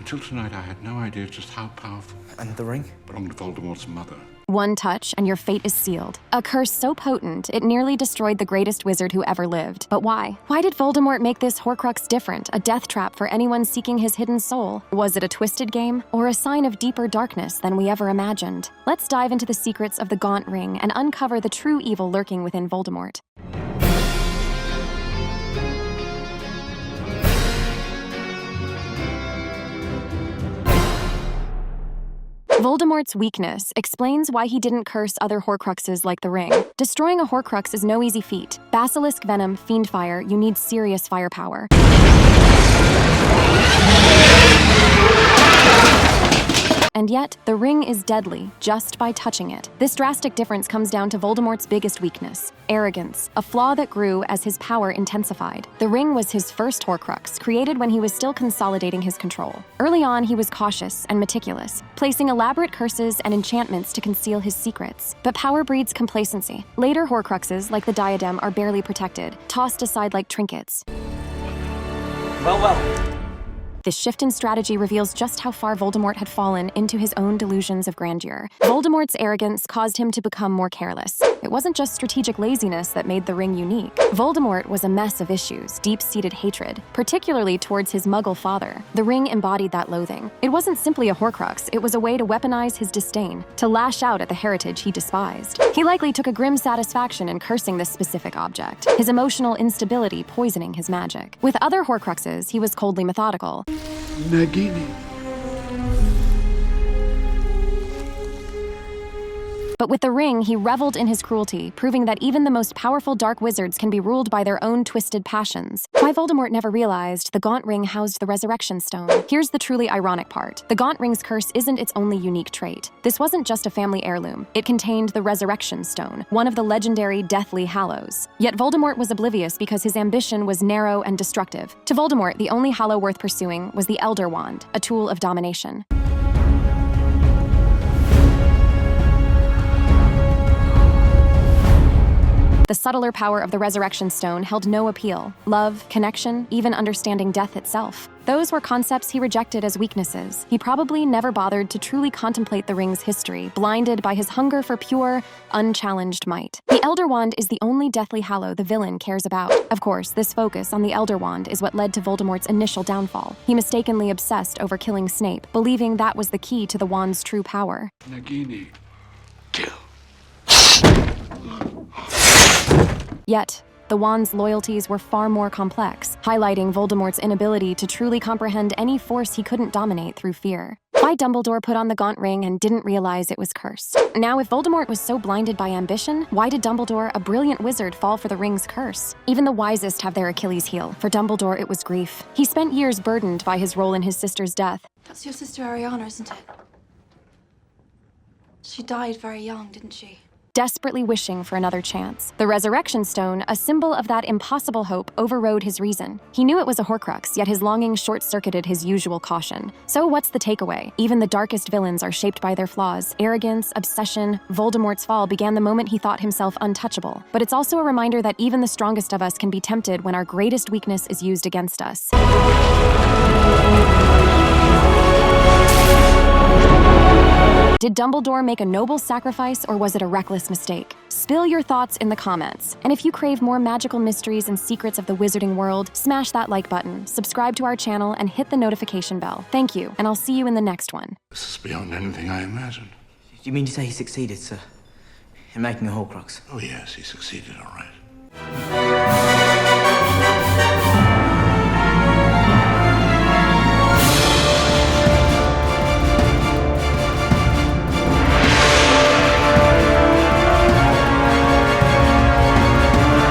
Until tonight, I had no idea just how powerful. And the ring? Belonged to Voldemort's mother. One touch and your fate is sealed. A curse so potent, it nearly destroyed the greatest wizard who ever lived. But why? Why did Voldemort make this Horcrux different, a death trap for anyone seeking his hidden soul? Was it a twisted game, or a sign of deeper darkness than we ever imagined? Let's dive into the secrets of the Gaunt Ring and uncover the true evil lurking within Voldemort. Voldemort's weakness explains why he didn't curse other Horcruxes like the ring. Destroying a Horcrux is no easy feat. Basilisk venom, fiend fire, you need serious firepower. And yet, the ring is deadly just by touching it. This drastic difference comes down to Voldemort's biggest weakness, arrogance, a flaw that grew as his power intensified. The ring was his first Horcrux, created when he was still consolidating his control. Early on, he was cautious and meticulous, placing elaborate curses and enchantments to conceal his secrets. But power breeds complacency. Later Horcruxes, like the diadem, are barely protected, tossed aside like trinkets. Well. This shift in strategy reveals just how far Voldemort had fallen into his own delusions of grandeur. Voldemort's arrogance caused him to become more careless. It wasn't just strategic laziness that made the ring unique. Voldemort was a mess of issues, deep-seated hatred, particularly towards his Muggle father. The ring embodied that loathing. It wasn't simply a Horcrux, it was a way to weaponize his disdain, to lash out at the heritage he despised. He likely took a grim satisfaction in cursing this specific object, his emotional instability poisoning his magic. With other Horcruxes, he was coldly methodical. Nagini. But with the ring, he reveled in his cruelty, proving that even the most powerful dark wizards can be ruled by their own twisted passions. Why Voldemort never realized the Gaunt Ring housed the Resurrection Stone. Here's the truly ironic part. The Gaunt Ring's curse isn't its only unique trait. This wasn't just a family heirloom. It contained the Resurrection Stone, one of the legendary Deathly Hallows. Yet Voldemort was oblivious because his ambition was narrow and destructive. To Voldemort, the only Hallow worth pursuing was the Elder Wand, a tool of domination. The subtler power of the Resurrection Stone held no appeal. Love, connection, even understanding death itself. Those were concepts he rejected as weaknesses. He probably never bothered to truly contemplate the ring's history, blinded by his hunger for pure, unchallenged might. The Elder Wand is the only Deathly Hallow the villain cares about. Of course, this focus on the Elder Wand is what led to Voldemort's initial downfall. He mistakenly obsessed over killing Snape, believing that was the key to the wand's true power. Nagini. Kill. Yet, the wand's loyalties were far more complex, highlighting Voldemort's inability to truly comprehend any force he couldn't dominate through fear. Why Dumbledore put on the Gaunt Ring and didn't realize it was cursed? Now, if Voldemort was so blinded by ambition, why did Dumbledore, a brilliant wizard, fall for the ring's curse? Even the wisest have their Achilles heel. For Dumbledore, it was grief. He spent years burdened by his role in his sister's death. That's your sister Ariana, isn't it? She died very young, didn't she? Desperately wishing for another chance. The Resurrection Stone, a symbol of that impossible hope, overrode his reason. He knew it was a Horcrux, yet his longing short-circuited his usual caution. So what's the takeaway? Even the darkest villains are shaped by their flaws. Arrogance, obsession, Voldemort's fall began the moment he thought himself untouchable. But it's also a reminder that even the strongest of us can be tempted when our greatest weakness is used against us. Did Dumbledore make a noble sacrifice, or was it a reckless mistake? Spill your thoughts in the comments. And if you crave more magical mysteries and secrets of the wizarding world, smash that like button, subscribe to our channel, and hit the notification bell. Thank you, and I'll see you in the next one. This is beyond anything I imagined. Do you mean to say he succeeded, sir? In making a Horcrux? Oh yes, he succeeded, all right.